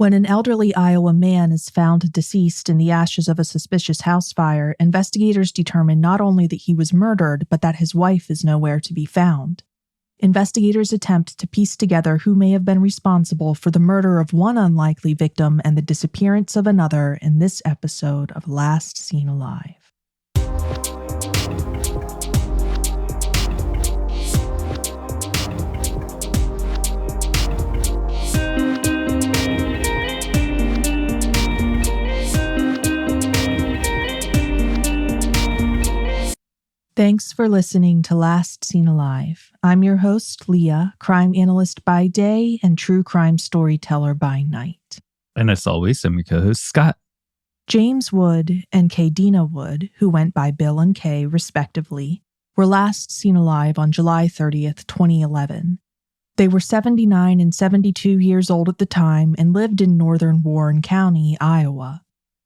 When an elderly Iowa man is found deceased in the ashes of a suspicious house fire, investigators determine not only that he was murdered, but that his wife is nowhere to be found. Investigators attempt to piece together who may have been responsible for the murder of one unlikely victim and the disappearance of another in this episode of Last Seen Alive. Thanks for listening to Last Seen Alive. I'm your host, Leah, crime analyst by day and true crime storyteller by night. And as always, I'm your co-host, Scott. James Wood and Kadena Wood, who went by Bill and Kay respectively, were last seen alive on July 30th, 2011. They were 79 and 72 years old at the time and lived in northern Warren County, Iowa.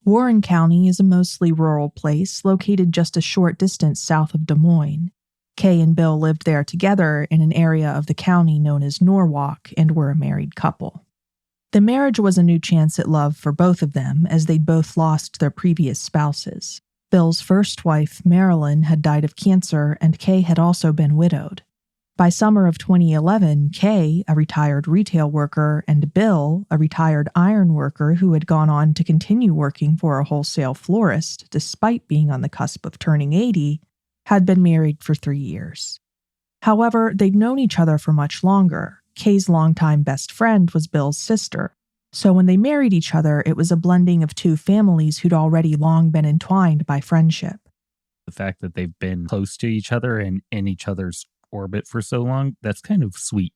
Warren County is a mostly rural place located just a short distance south of Des Moines. Kay and Bill lived there together in an area of the county known as Norwalk and were a married couple. The marriage was a new chance at love for both of them as they'd both lost their previous spouses. Bill's first wife, Marilyn, had died of cancer and Kay had also been widowed. By summer of 2011, Kay, a retired retail worker, and Bill, a retired iron worker who had gone on to continue working for a wholesale florist despite being on the cusp of turning 80, had been married for 3 years. However, they'd known each other for much longer. Kay's longtime best friend was Bill's sister, so when they married each other, it was a blending of two families who'd already long been entwined by friendship. The fact that they've been close to each other and in each other's orbit for so long, that's kind of sweet.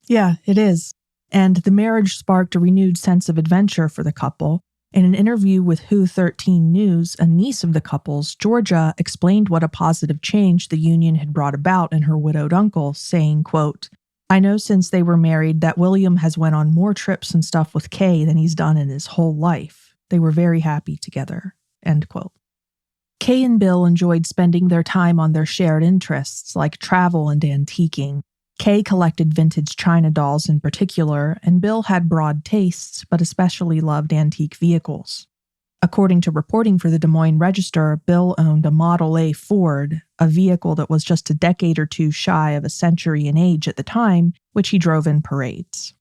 Yeah, it is. And the marriage sparked a renewed sense of adventure for the couple. In an interview with Who 13 News, a niece of the couple's, Georgia, explained what a positive change the union had brought about in her widowed uncle, saying, quote, "I know since they were married that William has went on more trips and stuff with Kay than he's done in his whole life. They were very happy together." End quote. Kay and Bill enjoyed spending their time on their shared interests like travel and antiquing. Kay collected vintage china dolls in particular, and Bill had broad tastes, but especially loved antique vehicles. According to reporting for the Des Moines Register, Bill owned a Model A Ford, a vehicle that was just a decade or two shy of a century in age at the time, which he drove in parades.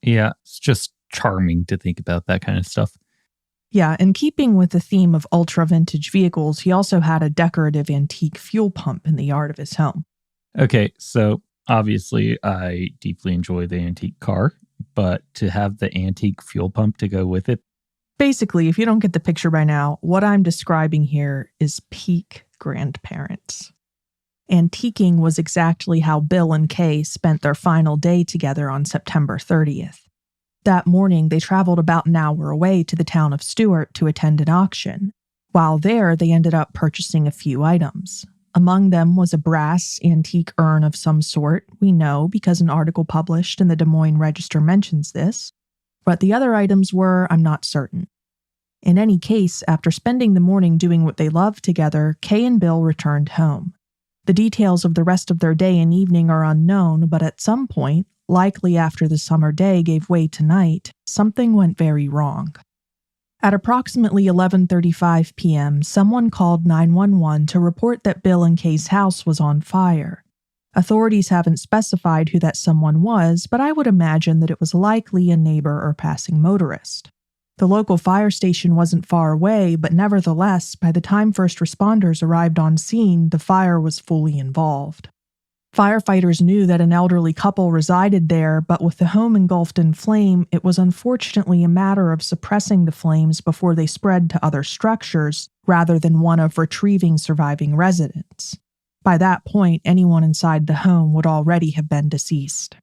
Yeah, it's just charming to think about that kind of stuff. Yeah, in keeping with the theme of ultra-vintage vehicles, he also had a decorative antique fuel pump in the yard of his home. Okay, so obviously I deeply enjoy the antique car, but to have the antique fuel pump to go with it. Basically, if you don't get the picture by now, what I'm describing here is peak grandparents. Antiquing was exactly how Bill and Kay spent their final day together on September 30th. That morning, they traveled about an hour away to the town of Stuart to attend an auction. While there, they ended up purchasing a few items. Among them was a brass antique urn of some sort, we know because an article published in the Des Moines Register mentions this. But the other items were, I'm not certain. In any case, after spending the morning doing what they loved together, Kay and Bill returned home. The details of the rest of their day and evening are unknown, but at some point, likely after the summer day gave way to night, something went very wrong. At approximately 11:35 p.m., someone called 911 to report that Bill and Kay's house was on fire. Authorities haven't specified who that someone was, but I would imagine that it was likely a neighbor or passing motorist. The local fire station wasn't far away, but nevertheless, by the time first responders arrived on scene, the fire was fully involved. Firefighters knew that an elderly couple resided there, but with the home engulfed in flame, it was unfortunately a matter of suppressing the flames before they spread to other structures, rather than one of retrieving surviving residents. By that point, anyone inside the home would already have been deceased.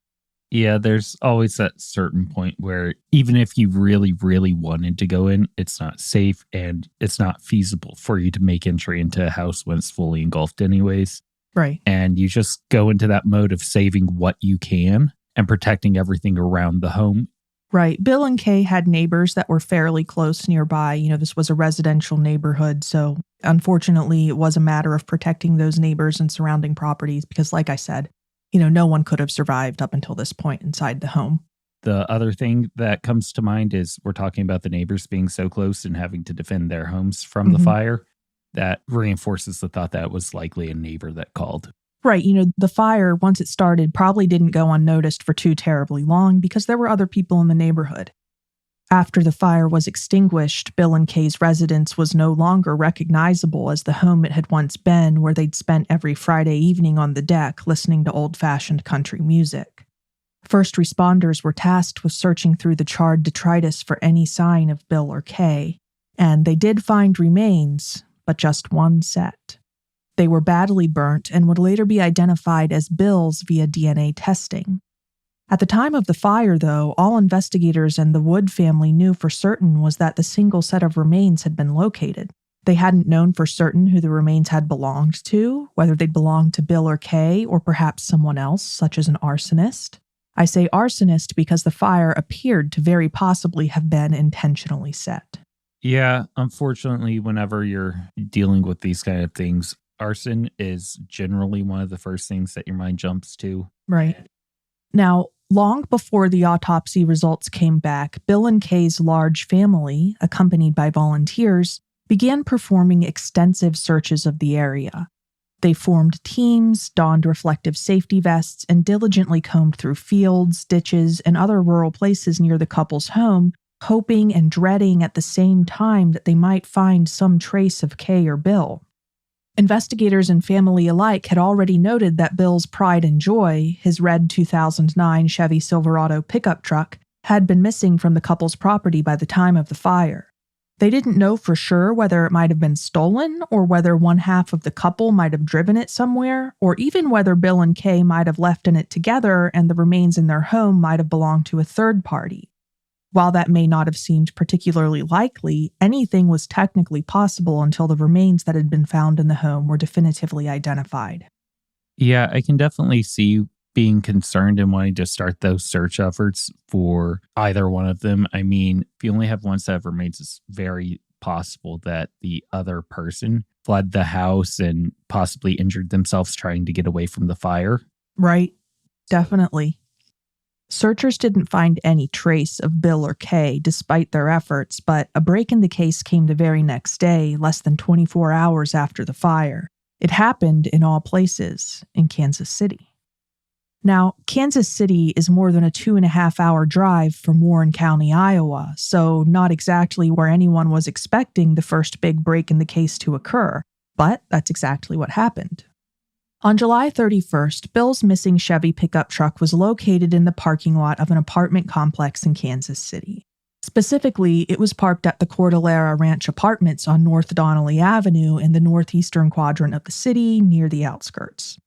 Yeah, there's always that certain point where even if you really, really wanted to go in, it's not safe and it's not feasible for you to make entry into a house when it's fully engulfed anyways. Right. And you just go into that mode of saving what you can and protecting everything around the home. Right. Bill and Kay had neighbors that were fairly close nearby. You know, this was a residential neighborhood, so unfortunately, it was a matter of protecting those neighbors and surrounding properties because, like I said, you know, no one could have survived up until this point inside the home. The other thing that comes to mind is we're talking about the neighbors being so close and having to defend their homes from the fire. That reinforces the thought that it was likely a neighbor that called. Right. The fire, once it started, probably didn't go unnoticed for too terribly long because there were other people in the neighborhood. After the fire was extinguished, Bill and Kay's residence was no longer recognizable as the home it had once been, where they'd spent every Friday evening on the deck listening to old-fashioned country music. First responders were tasked with searching through the charred detritus for any sign of Bill or Kay, and they did find remains, but just one set. They were badly burnt and would later be identified as Bill's via DNA testing. At the time of the fire, though, all investigators and the Wood family knew for certain was that the single set of remains had been located. They hadn't known for certain who the remains had belonged to, whether they'd belonged to Bill or Kay, or perhaps someone else, such as an arsonist. I say arsonist because the fire appeared to very possibly have been intentionally set. Yeah, unfortunately, whenever you're dealing with these kind of things, arson is generally one of the first things that your mind jumps to. Right. Now, long before the autopsy results came back, Bill and Kay's large family, accompanied by volunteers, began performing extensive searches of the area. They formed teams, donned reflective safety vests, and diligently combed through fields, ditches, and other rural places near the couple's home, hoping and dreading at the same time that they might find some trace of Kay or Bill. Investigators and family alike had already noted that Bill's pride and joy, his red 2009 Chevy Silverado pickup truck, had been missing from the couple's property by the time of the fire. They didn't know for sure whether it might have been stolen or whether one half of the couple might have driven it somewhere, or even whether Bill and Kay might have left in it together and the remains in their home might have belonged to a third party. While that may not have seemed particularly likely, anything was technically possible until the remains that had been found in the home were definitively identified. Yeah, I can definitely see being concerned and wanting to start those search efforts for either one of them. I mean, if you only have one set of remains, it's very possible that the other person fled the house and possibly injured themselves trying to get away from the fire. Right. Definitely. Searchers didn't find any trace of Bill or Kay despite their efforts, but a break in the case came the very next day, less than 24 hours after the fire. It happened in all places in Kansas City. Now, Kansas City is more than a 2.5-hour drive from Warren County, Iowa, so not exactly where anyone was expecting the first big break in the case to occur, but that's exactly what happened. On July 31st, Bill's missing Chevy pickup truck was located in the parking lot of an apartment complex in Kansas City. Specifically, it was parked at the Cordillera Ranch Apartments on North Donnelly Avenue in the northeastern quadrant of the city, near the outskirts.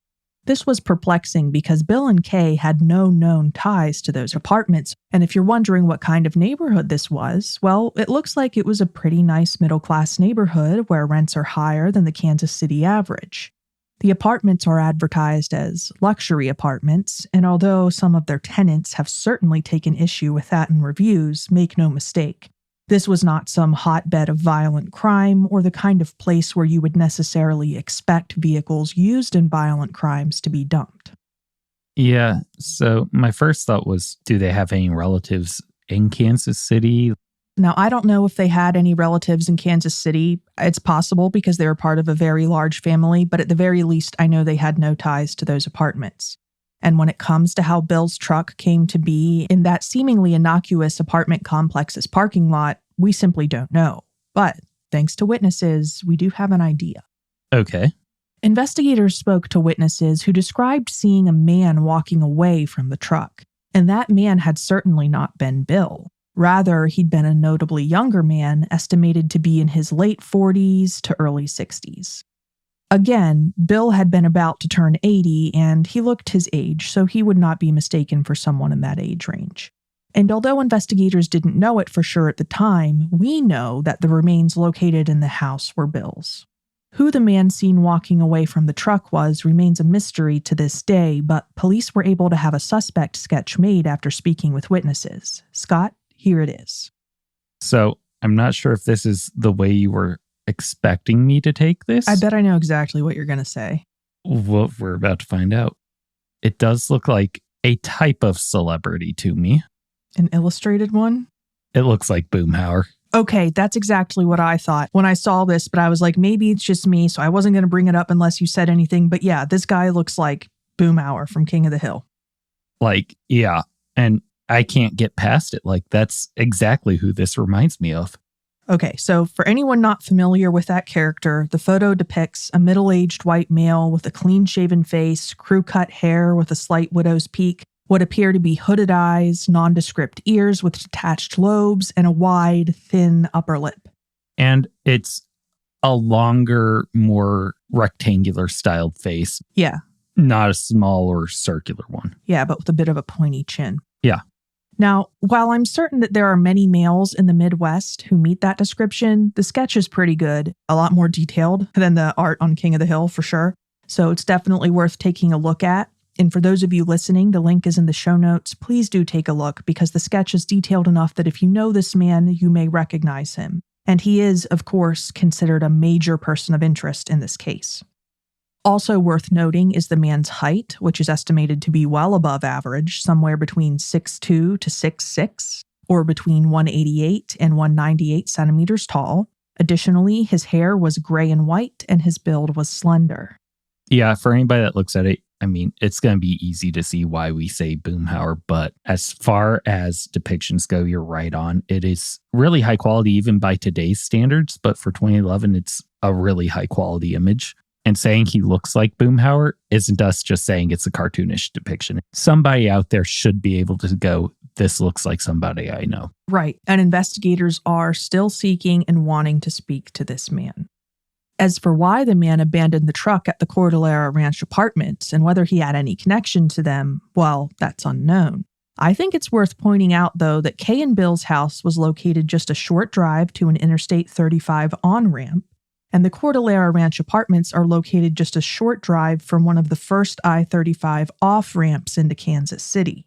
This was perplexing because Bill and Kay had no known ties to those apartments, and if you're wondering what kind of neighborhood this was, well, it looks like it was a pretty nice middle-class neighborhood where rents are higher than the Kansas City average. The apartments are advertised as luxury apartments, and although some of their tenants have certainly taken issue with that in reviews, make no mistake, this was not some hotbed of violent crime or the kind of place where you would necessarily expect vehicles used in violent crimes to be dumped. Yeah, so my first thought was, do they have any relatives in Kansas City? Now, I don't know if they had any relatives in Kansas City. It's possible because they were part of a very large family, but at the very least, I know they had no ties to those apartments. And when it comes to how Bill's truck came to be in that seemingly innocuous apartment complex's parking lot, we simply don't know. But thanks to witnesses, we do have an idea. Okay. Investigators spoke to witnesses who described seeing a man walking away from the truck, and that man had certainly not been Bill. Rather, he'd been a notably younger man, estimated to be in his late 40s to early 60s. Again, Bill had been about to turn 80, and he looked his age, so he would not be mistaken for someone in that age range. And although investigators didn't know it for sure at the time, we know that the remains located in the house were Bill's. Who the man seen walking away from the truck was remains a mystery to this day, but police were able to have a suspect sketch made after speaking with witnesses. Scott, here it is. So I'm not sure if this is the way you were expecting me to take this. I bet I know exactly what you're going to say. Well, we're about to find out. It does look like a type of celebrity to me. An illustrated one? It looks like Boomhauer. Okay, that's exactly what I thought when I saw this, but I was like, maybe it's just me, so I wasn't going to bring it up unless you said anything. But yeah, this guy looks like Boomhauer from King of the Hill. Like, yeah. And I can't get past it. Like, that's exactly who this reminds me of. Okay, so for anyone not familiar with that character, the photo depicts a middle-aged white male with a clean-shaven face, crew-cut hair with a slight widow's peak, what appear to be hooded eyes, nondescript ears with detached lobes, and a wide, thin upper lip. And it's a longer, more rectangular styled face. Yeah. Not a small or circular one. Yeah, but with a bit of a pointy chin. Yeah. Now, while I'm certain that there are many males in the Midwest who meet that description, the sketch is pretty good, a lot more detailed than the art on King of the Hill for sure. So it's definitely worth taking a look at. And for those of you listening, the link is in the show notes. Please do take a look because the sketch is detailed enough that if you know this man, you may recognize him. And he is, of course, considered a major person of interest in this case. Also worth noting is the man's height, which is estimated to be well above average, somewhere between 6'2 to 6'6, or between 188 and 198 centimeters tall. Additionally, his hair was gray and white, and his build was slender. Yeah, for anybody that looks at it, I mean, it's going to be easy to see why we say Boomhauer, but as far as depictions go, you're right on. It is really high quality, even by today's standards, but for 2011, it's a really high quality image. And saying he looks like Boomhauer isn't us just saying it's a cartoonish depiction. Somebody out there should be able to go, this looks like somebody I know. Right. And investigators are still seeking and wanting to speak to this man. As for why the man abandoned the truck at the Cordillera Ranch apartments and whether he had any connection to them, well, that's unknown. I think it's worth pointing out, though, that Kay and Bill's house was located just a short drive to an Interstate 35 on-ramp, and the Cordillera Ranch apartments are located just a short drive from one of the first I-35 off-ramps into Kansas City.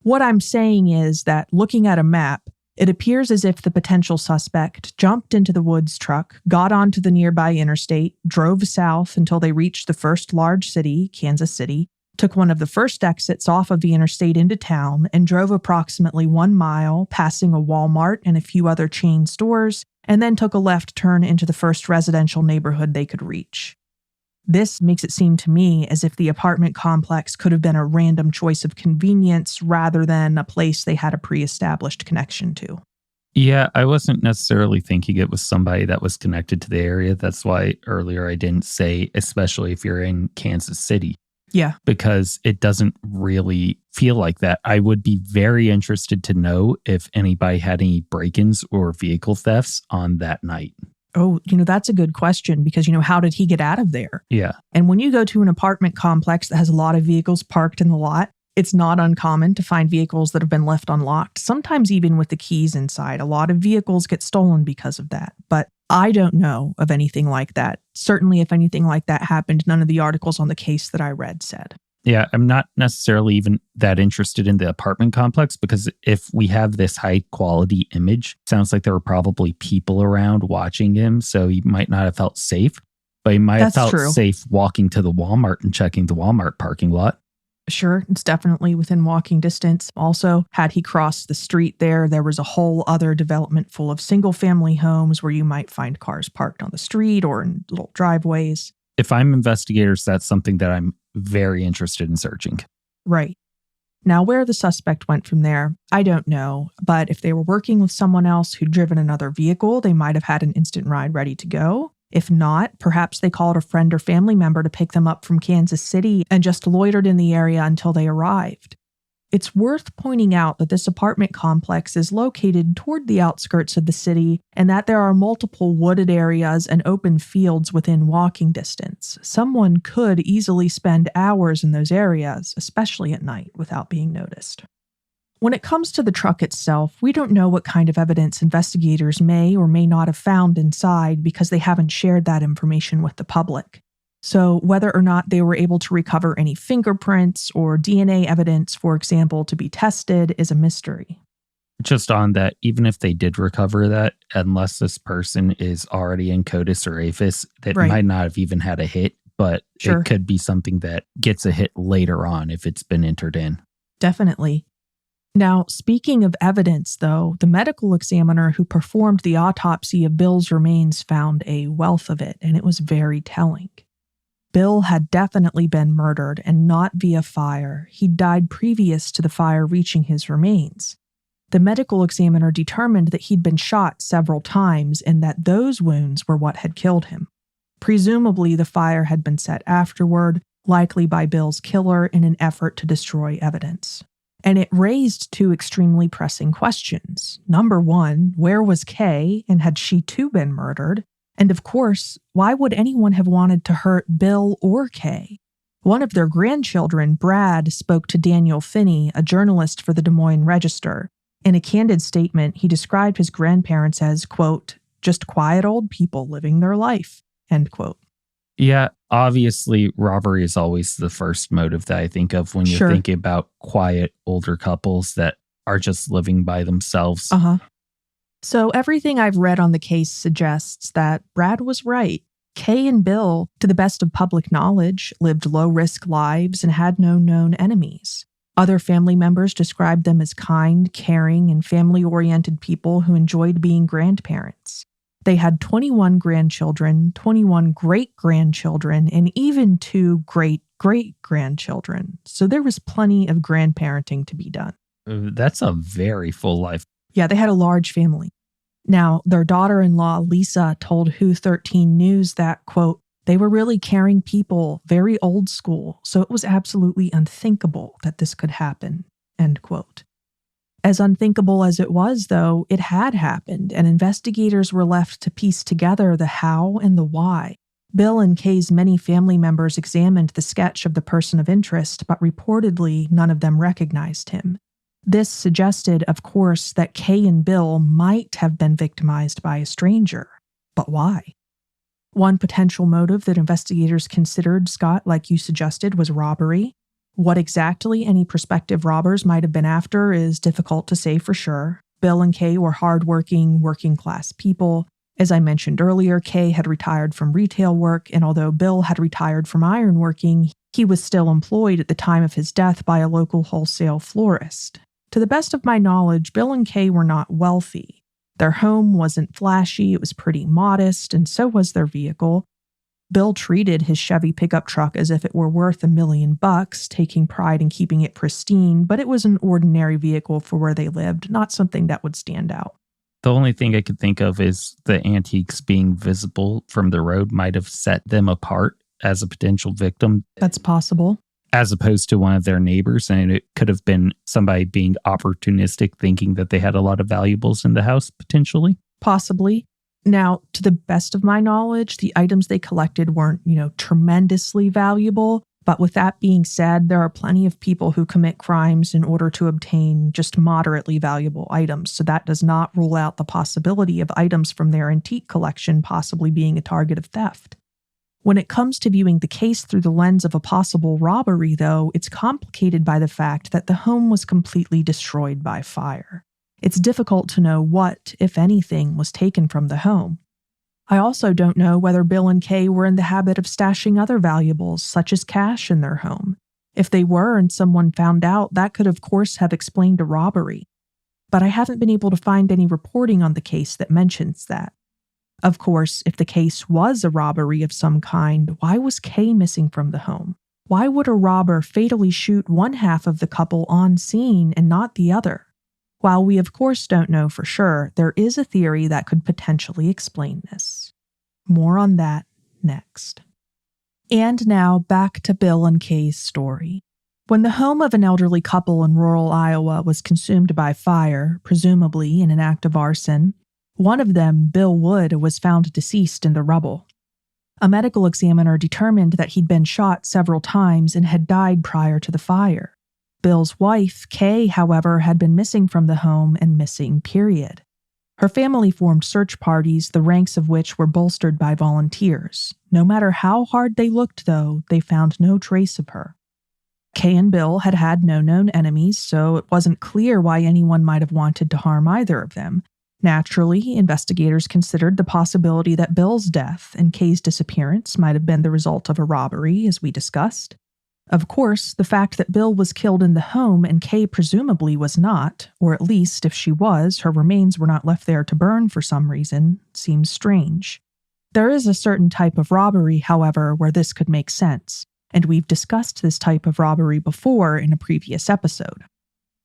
What I'm saying is that, looking at a map, it appears as if the potential suspect jumped into the Woods truck, got onto the nearby interstate, drove south until they reached the first large city, Kansas City, took one of the first exits off of the interstate into town, and drove approximately 1 mile, passing a Walmart and a few other chain stores, and then took a left turn into the first residential neighborhood they could reach. This makes it seem to me as if the apartment complex could have been a random choice of convenience rather than a place they had a pre-established connection to. Yeah, I wasn't necessarily thinking it was somebody that was connected to the area. That's why earlier I didn't say, especially if you're in Kansas City. Yeah. Because it doesn't really feel like that. I would be very interested to know if anybody had any break-ins or vehicle thefts on that night. Oh, that's a good question because, how did he get out of there? Yeah. And when you go to an apartment complex that has a lot of vehicles parked in the lot, it's not uncommon to find vehicles that have been left unlocked, sometimes even with the keys inside. A lot of vehicles get stolen because of that. But I don't know of anything like that. Certainly, if anything like that happened, none of the articles on the case that I read said. Yeah, I'm not necessarily even that interested in the apartment complex because if we have this high quality image, sounds like there were probably people around watching him, so he might not have felt safe, but he might have felt safe walking to the Walmart and checking the Walmart parking lot. Sure, it's definitely within walking distance. Also, had he crossed the street there was a whole other development full of single-family homes where you might find cars parked on the street or in little driveways. If I'm investigators, that's something that I'm very interested in searching. Right. Now, where the suspect went from there, I don't know. But if they were working with someone else who'd driven another vehicle, they might have had an instant ride ready to go. If not, perhaps they called a friend or family member to pick them up from Kansas City and just loitered in the area until they arrived. It's worth pointing out that this apartment complex is located toward the outskirts of the city and that there are multiple wooded areas and open fields within walking distance. Someone could easily spend hours in those areas, especially at night, without being noticed. When it comes to the truck itself, we don't know what kind of evidence investigators may or may not have found inside because they haven't shared that information with the public. So whether or not they were able to recover any fingerprints or DNA evidence, for example, to be tested is a mystery. Just on that, even if they did recover that, unless this person is already in CODIS or APHIS, that might not have even had a hit, but it could be something that gets a hit later on if it's been entered in. Definitely. Now, speaking of evidence, though, the medical examiner who performed the autopsy of Bill's remains found a wealth of it, and it was very telling. Bill had definitely been murdered, and not via fire. He'd died previous to the fire reaching his remains. The medical examiner determined that he'd been shot several times and that those wounds were what had killed him. Presumably, the fire had been set afterward, likely by Bill's killer in an effort to destroy evidence. And it raised two extremely pressing questions. Number one, where was Kay, and had she too been murdered? And of course, why would anyone have wanted to hurt Bill or Kay? One of their grandchildren, Brad, spoke to Daniel Finney, a journalist for the Des Moines Register. In a candid statement, he described his grandparents as, quote, just quiet old people living their life, end quote. Yeah, obviously, robbery is always the first motive that I think of when you're thinking about quiet older couples that are just living by themselves. So everything I've read on the case suggests that Brad was right. Kay and Bill, to the best of public knowledge, lived low-risk lives and had no known enemies. Other family members described them as kind, caring, and family-oriented people who enjoyed being grandparents. They had 21 grandchildren, 21 great-grandchildren, and even 2 great-great-grandchildren. So there was plenty of grandparenting to be done. That's a very full life. Yeah, they had a large family. Now, their daughter-in-law, Lisa, told Who 13 News that, quote, they were really caring people, very old school, so it was absolutely unthinkable that this could happen, end quote. As unthinkable as it was, though, it had happened, and investigators were left to piece together the how and the why. Bill and Kay's many family members examined the sketch of the person of interest, but reportedly none of them recognized him. This suggested, of course, that Kay and Bill might have been victimized by a stranger. But why? One potential motive that investigators considered, Scott, like you suggested, was robbery. What exactly any prospective robbers might have been after is difficult to say for sure. Bill and Kay were hardworking, working-class people. As I mentioned earlier, Kay had retired from retail work, and although Bill had retired from ironworking, he was still employed at the time of his death by a local wholesale florist. To the best of my knowledge, Bill and Kay were not wealthy. Their home wasn't flashy, it was pretty modest, and so was their vehicle. Bill treated his Chevy pickup truck as if it were worth $1 million, taking pride in keeping it pristine, but it was an ordinary vehicle for where they lived, not something that would stand out. The only thing I could think of is the antiques being visible from the road might have set them apart as a potential victim. That's possible. As opposed to one of their neighbors, and it could have been somebody being opportunistic, thinking that they had a lot of valuables in the house, potentially. Possibly. Now, to the best of my knowledge, the items they collected weren't, tremendously valuable. But with that being said, there are plenty of people who commit crimes in order to obtain just moderately valuable items. So that does not rule out the possibility of items from their antique collection possibly being a target of theft. When it comes to viewing the case through the lens of a possible robbery, though, it's complicated by the fact that the home was completely destroyed by fire. It's difficult to know what, if anything, was taken from the home. I also don't know whether Bill and Kay were in the habit of stashing other valuables, such as cash, in their home. If they were and someone found out, that could of course have explained a robbery. But I haven't been able to find any reporting on the case that mentions that. Of course, if the case was a robbery of some kind, why was Kay missing from the home? Why would a robber fatally shoot one half of the couple on scene and not the other? While we of course don't know for sure, there is a theory that could potentially explain this. More on that next. And now back to Bill and Kay's story. When the home of an elderly couple in rural Iowa was consumed by fire, presumably in an act of arson, one of them, Bill Wood, was found deceased in the rubble. A medical examiner determined that he'd been shot several times and had died prior to the fire. Bill's wife, Kay, however, had been missing from the home and missing, period. Her family formed search parties, the ranks of which were bolstered by volunteers. No matter how hard they looked, though, they found no trace of her. Kay and Bill had had no known enemies, so it wasn't clear why anyone might have wanted to harm either of them. Naturally, investigators considered the possibility that Bill's death and Kay's disappearance might have been the result of a robbery, as we discussed. Of course, the fact that Bill was killed in the home and Kay presumably was not, or at least if she was, her remains were not left there to burn for some reason, seems strange. There is a certain type of robbery, however, where this could make sense, and we've discussed this type of robbery before in a previous episode.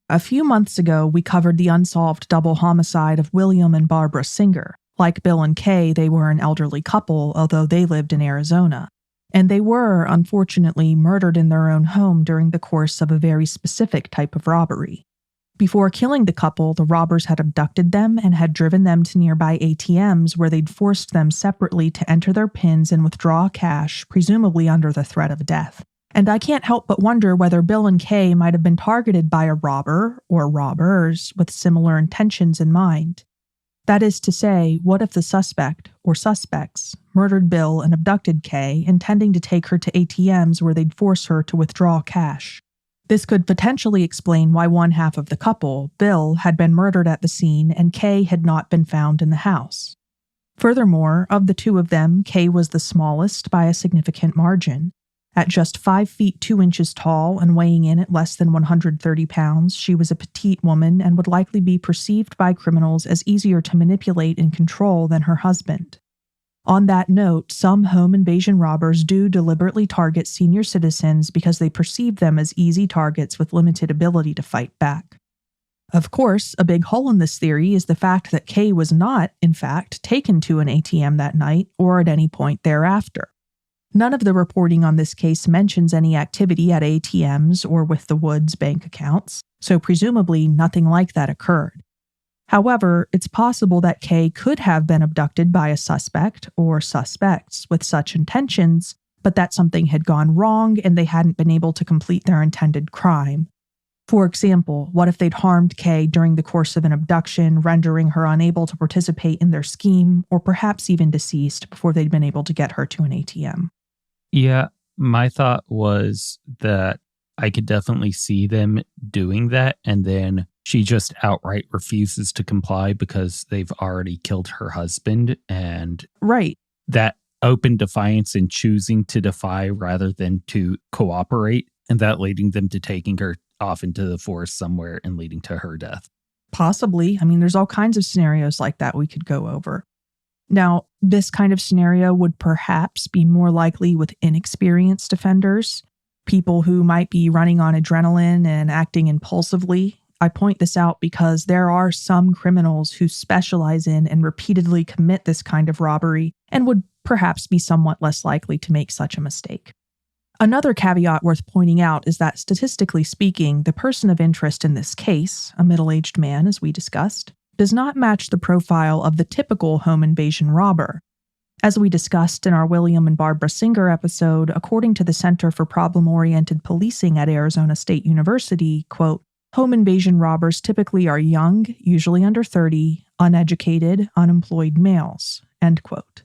A few months ago, we covered the unsolved double homicide of William and Barbara Singer. Like Bill and Kay, they were an elderly couple, although they lived in Arizona. And they were, unfortunately, murdered in their own home during the course of a very specific type of robbery. Before killing the couple, the robbers had abducted them and had driven them to nearby ATMs where they'd forced them separately to enter their PINs and withdraw cash, presumably under the threat of death. And I can't help but wonder whether Bill and Kay might have been targeted by a robber, or robbers, with similar intentions in mind. That is to say, what if the suspect, or suspects, murdered Bill and abducted Kay, intending to take her to ATMs where they'd force her to withdraw cash? This could potentially explain why one half of the couple, Bill, had been murdered at the scene and Kay had not been found in the house. Furthermore, of the two of them, Kay was the smallest by a significant margin. At just 5 feet 2 inches tall and weighing in at less than 130 pounds, she was a petite woman and would likely be perceived by criminals as easier to manipulate and control than her husband. On that note, some home invasion robbers do deliberately target senior citizens because they perceive them as easy targets with limited ability to fight back. Of course, a big hole in this theory is the fact that Kay was not, in fact, taken to an ATM that night or at any point thereafter. None of the reporting on this case mentions any activity at ATMs or with the Woods bank accounts, so presumably nothing like that occurred. However, it's possible that Kay could have been abducted by a suspect or suspects with such intentions, but that something had gone wrong and they hadn't been able to complete their intended crime. For example, what if they'd harmed Kay during the course of an abduction, rendering her unable to participate in their scheme, or perhaps even deceased before they'd been able to get her to an ATM? Yeah, my thought was that I could definitely see them doing that, and then she just outright refuses to comply because they've already killed her husband, and right. That open defiance in choosing to defy rather than to cooperate, and that leading them to taking her off into the forest somewhere and leading to her death. Possibly. I mean, there's all kinds of scenarios like that we could go over. Now, this kind of scenario would perhaps be more likely with inexperienced offenders, people who might be running on adrenaline and acting impulsively. I point this out because there are some criminals who specialize in and repeatedly commit this kind of robbery and would perhaps be somewhat less likely to make such a mistake. Another caveat worth pointing out is that statistically speaking, the person of interest in this case, a middle-aged man as we discussed, does not match the profile of the typical home invasion robber. As we discussed in our William and Barbara Singer episode, according to the Center for Problem-Oriented Policing at Arizona State University, quote, home invasion robbers typically are young, usually under 30, uneducated, unemployed males, end quote.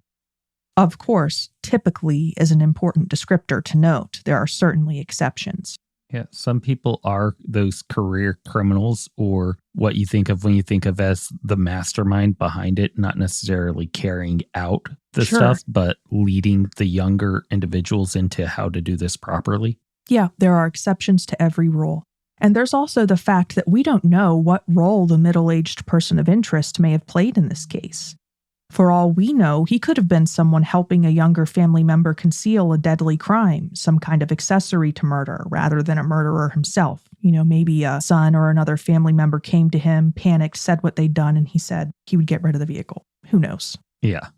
Of course, typically is an important descriptor to note. There are certainly exceptions. Yeah, some people are those career criminals, or what you think of when you think of as the mastermind behind it, not necessarily carrying out the stuff, but leading the younger individuals into how to do this properly. Yeah, there are exceptions to every rule. And there's also the fact that we don't know what role the middle-aged person of interest may have played in this case. For all we know, he could have been someone helping a younger family member conceal a deadly crime, some kind of accessory to murder, rather than a murderer himself. You know, maybe a son or another family member came to him, panicked, said what they'd done, and he said he would get rid of the vehicle. Who knows? Yeah.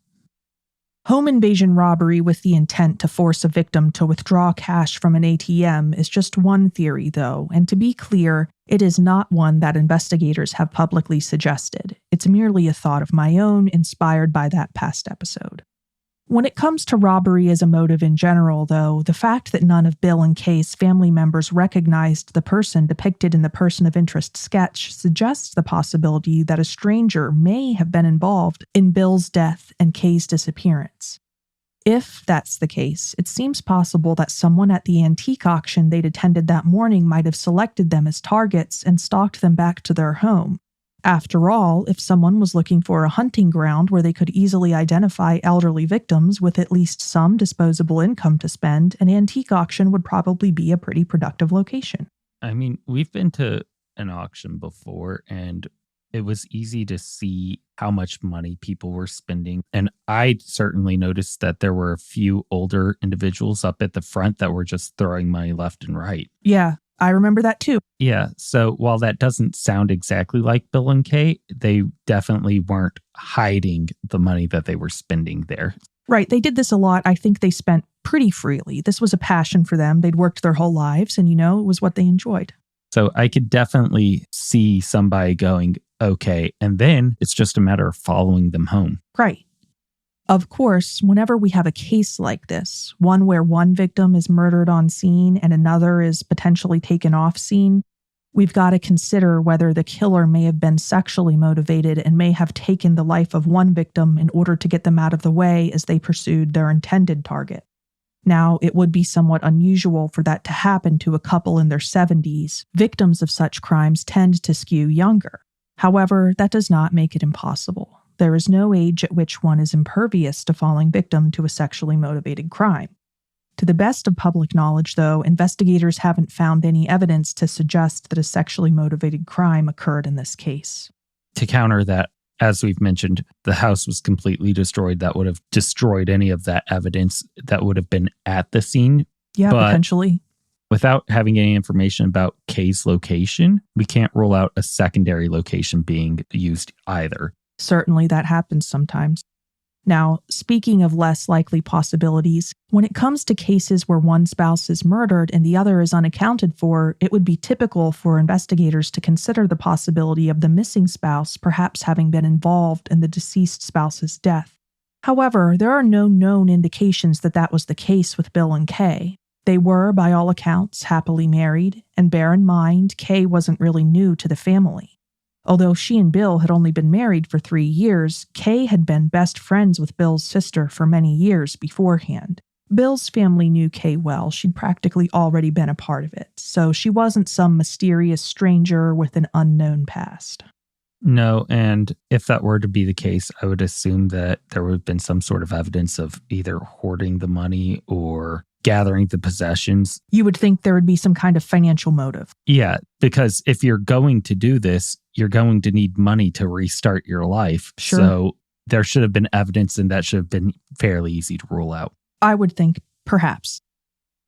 Home invasion robbery with the intent to force a victim to withdraw cash from an ATM is just one theory, though, and to be clear, it is not one that investigators have publicly suggested. It's merely a thought of my own, inspired by that past episode. When it comes to robbery as a motive in general, though, the fact that none of Bill and Kay's family members recognized the person depicted in the person of interest sketch suggests the possibility that a stranger may have been involved in Bill's death and Kay's disappearance. If that's the case, it seems possible that someone at the antique auction they'd attended that morning might have selected them as targets and stalked them back to their home. After all, if someone was looking for a hunting ground where they could easily identify elderly victims with at least some disposable income to spend, an antique auction would probably be a pretty productive location. I mean, we've been to an auction before, and it was easy to see how much money people were spending. And I certainly noticed that there were a few older individuals up at the front that were just throwing money left and right. Yeah, I remember that too. Yeah. So while that doesn't sound exactly like Bill and Kay, they definitely weren't hiding the money that they were spending there. Right. They did this a lot. I think they spent pretty freely. This was a passion for them. They'd worked their whole lives and, it was what they enjoyed. So I could definitely see somebody going, okay, and then it's just a matter of following them home. Right. Of course, whenever we have a case like this, one where one victim is murdered on scene and another is potentially taken off scene, we've got to consider whether the killer may have been sexually motivated and may have taken the life of one victim in order to get them out of the way as they pursued their intended target. Now, it would be somewhat unusual for that to happen to a couple in their 70s. Victims of such crimes tend to skew younger. However, that does not make it impossible. There is no age at which one is impervious to falling victim to a sexually motivated crime. To the best of public knowledge, though, investigators haven't found any evidence to suggest that a sexually motivated crime occurred in this case. To counter that, as we've mentioned, the house was completely destroyed. That would have destroyed any of that evidence that would have been at the scene. Yeah, but potentially. Without having any information about Kay's location, we can't rule out a secondary location being used either. Certainly that happens sometimes. Now, speaking of less likely possibilities, when it comes to cases where one spouse is murdered and the other is unaccounted for, it would be typical for investigators to consider the possibility of the missing spouse perhaps having been involved in the deceased spouse's death. However, there are no known indications that that was the case with Bill and Kay. They were, by all accounts, happily married, and bear in mind, Kay wasn't really new to the family. Although she and Bill had only been married for 3 years, Kay had been best friends with Bill's sister for many years beforehand. Bill's family knew Kay well. She'd practically already been a part of it, so she wasn't some mysterious stranger with an unknown past. No, and if that were to be the case, I would assume that there would have been some sort of evidence of either hoarding the money or gathering the possessions. You would think there would be some kind of financial motive. Yeah, because if you're going to do this, you're going to need money to restart your life. Sure. So there should have been evidence, and that should have been fairly easy to rule out. I would think, perhaps.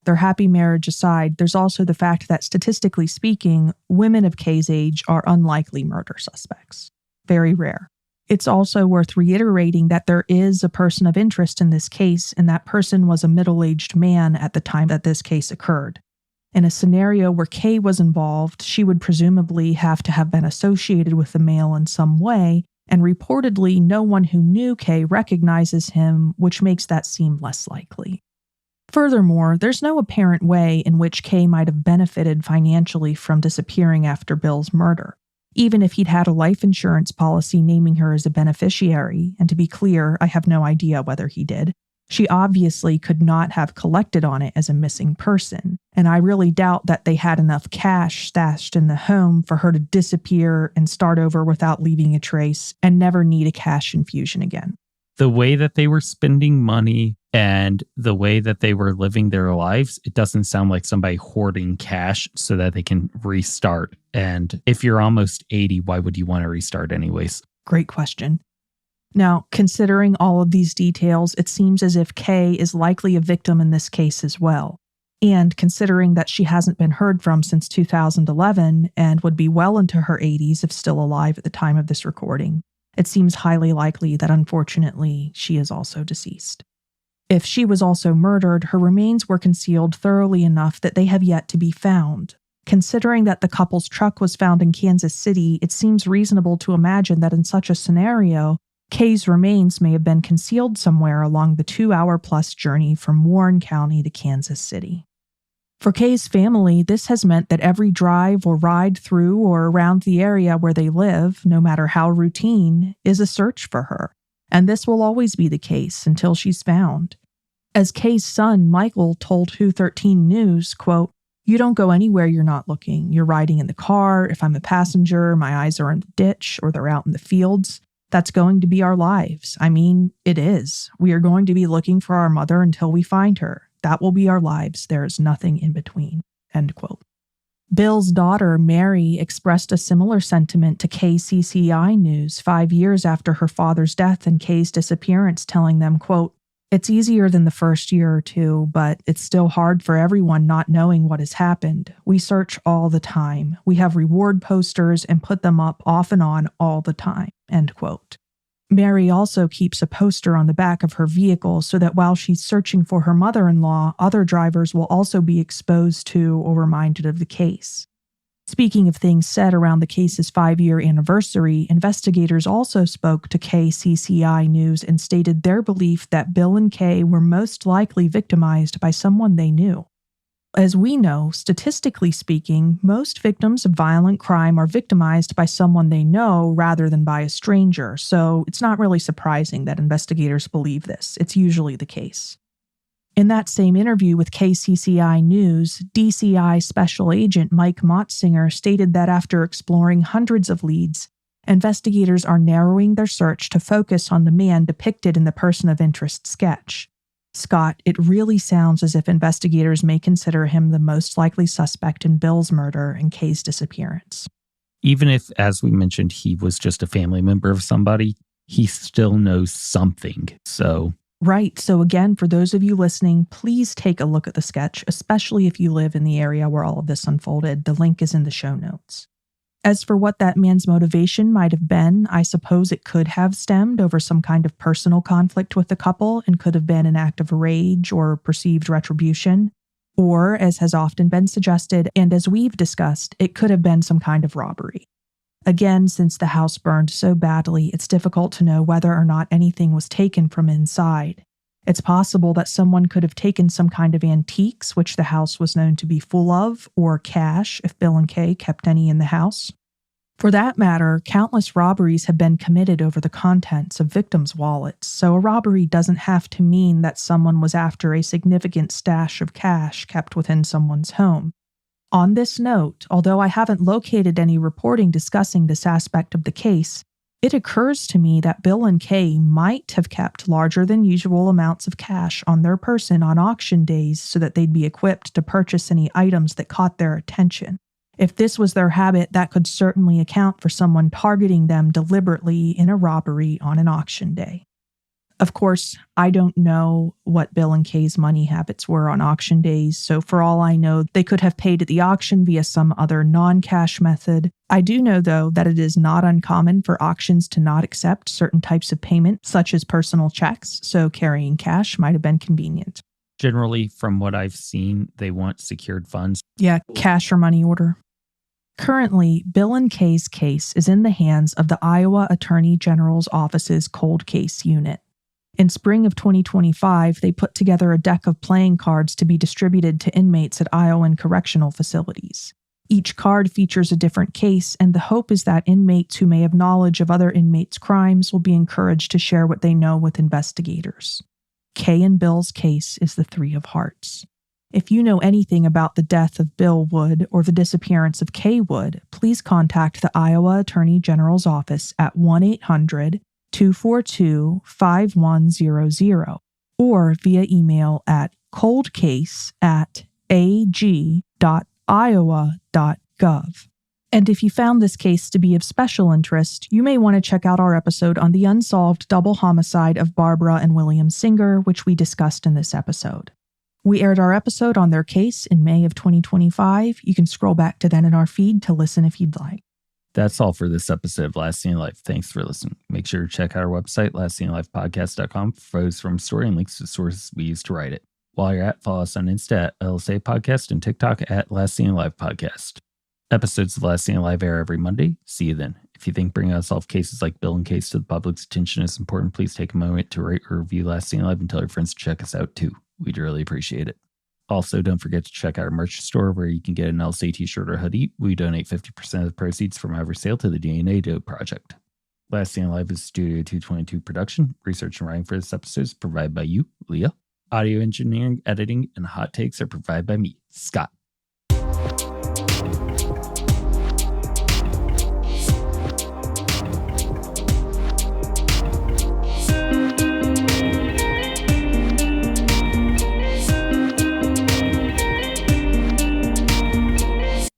Their happy marriage aside, there's also the fact that statistically speaking, women of Kay's age are unlikely murder suspects. Very rare. It's also worth reiterating that there is a person of interest in this case, and that person was a middle-aged man at the time that this case occurred. In a scenario where Kay was involved, she would presumably have to have been associated with the male in some way, and reportedly no one who knew Kay recognizes him, which makes that seem less likely. Furthermore, there's no apparent way in which Kay might have benefited financially from disappearing after Bill's murder. Even if he'd had a life insurance policy naming her as a beneficiary, and to be clear, I have no idea whether he did, she obviously could not have collected on it as a missing person, and I really doubt that they had enough cash stashed in the home for her to disappear and start over without leaving a trace and never need a cash infusion again. The way that they were spending money and the way that they were living their lives, it doesn't sound like somebody hoarding cash so that they can restart. And if you're almost 80, why would you want to restart anyways? Great question. Now, considering all of these details, it seems as if Kay is likely a victim in this case as well. And considering that she hasn't been heard from since 2011 and would be well into her 80s if still alive at the time of this recording, it seems highly likely that unfortunately she is also deceased. If she was also murdered, her remains were concealed thoroughly enough that they have yet to be found. Considering that the couple's truck was found in Kansas City, it seems reasonable to imagine that in such a scenario, Kay's remains may have been concealed somewhere along the 2-hour-plus journey from Warren County to Kansas City. For Kay's family, this has meant that every drive or ride through or around the area where they live, no matter how routine, is a search for her. And this will always be the case until she's found. As Kay's son, Michael, told Who 13 News, quote, You don't go anywhere you're not looking. You're riding in the car. If I'm a passenger, my eyes are in the ditch or they're out in the fields. That's going to be our lives. I mean, it is. We are going to be looking for our mother until we find her. That will be our lives. There is nothing in between." End quote. Bill's daughter, Mary, expressed a similar sentiment to KCCI News 5 years after her father's death and Kay's disappearance, telling them, quote, "It's easier than the first year or two, but it's still hard for everyone not knowing what has happened. We search all the time. We have reward posters and put them up off and on all the time." End quote. Mary also keeps a poster on the back of her vehicle so that while she's searching for her mother-in-law, other drivers will also be exposed to or reminded of the case. Speaking of things said around the case's 5-year anniversary, investigators also spoke to KCCI News and stated their belief that Bill and Kay were most likely victimized by someone they knew. As we know, statistically speaking, most victims of violent crime are victimized by someone they know rather than by a stranger, so it's not really surprising that investigators believe this. It's usually the case. In that same interview with KCCI News, DCI Special Agent Mike Motzinger stated that after exploring hundreds of leads, investigators are narrowing their search to focus on the man depicted in the person of interest sketch. "Scott, it really sounds as if investigators may consider him the most likely suspect in Bill's murder and Kay's disappearance." Even if, as we mentioned, he was just a family member of somebody, he still knows something, so... Right. So again, for those of you listening, please take a look at the sketch, especially if you live in the area where all of this unfolded. The link is in the show notes. As for what that man's motivation might have been, I suppose it could have stemmed over some kind of personal conflict with the couple and could have been an act of rage or perceived retribution. Or, as has often been suggested, and as we've discussed, it could have been some kind of robbery. Again, since the house burned so badly, it's difficult to know whether or not anything was taken from inside. It's possible that someone could have taken some kind of antiques, which the house was known to be full of, or cash, if Bill and Kay kept any in the house. For that matter, countless robberies have been committed over the contents of victims' wallets, so a robbery doesn't have to mean that someone was after a significant stash of cash kept within someone's home. On this note, although I haven't located any reporting discussing this aspect of the case, it occurs to me that Bill and Kay might have kept larger than usual amounts of cash on their person on auction days so that they'd be equipped to purchase any items that caught their attention. If this was their habit, that could certainly account for someone targeting them deliberately in a robbery on an auction day. Of course, I don't know what Bill and Kay's money habits were on auction days, so for all I know, they could have paid at the auction via some other non-cash method. I do know, though, that it is not uncommon for auctions to not accept certain types of payment, such as personal checks, so carrying cash might have been convenient. Generally, from what I've seen, they want secured funds. Yeah, cash or money order. Currently, Bill and Kay's case is in the hands of the Iowa Attorney General's Office's Cold Case Unit. In spring of 2025, they put together a deck of playing cards to be distributed to inmates at Iowan correctional facilities. Each card features a different case, and the hope is that inmates who may have knowledge of other inmates' crimes will be encouraged to share what they know with investigators. Kay and Bill's case is the Three of Hearts. If you know anything about the death of Bill Wood or the disappearance of Kay Wood, please contact the Iowa Attorney General's Office at 1-800-242-5100 or via email at coldcase@ag.iowa.gov. And if you found this case to be of special interest, you may want to check out our episode on the unsolved double homicide of Barbara and William Singer, which we discussed in this episode. We aired our episode on their case in May of 2025. You can scroll back to then in our feed to listen if you'd like. That's all for this episode of Last Seen Alive. Thanks for listening. Make sure to check out our website, lastseenalivepodcast.com, for photos from the story and links to the sources we used to write it. While you're at, follow us on Insta at LSA Podcast and TikTok at Last Seen Alive Podcast. Episodes of Last Seen Alive air every Monday. See you then. If you think bringing unsolved cases like Bill and Case to the public's attention is important, please take a moment to rate or review Last Seen Alive and tell your friends to check us out too. We'd really appreciate it. Also, don't forget to check out our merch store where you can get an LSA t-shirt or hoodie. We donate 50% of the proceeds from every sale to the DNA Doe Project. Last Seen Alive is Studio 222 production. Research and writing for this episode is provided by you, Leah. Audio engineering, editing, and hot takes are provided by me, Scott.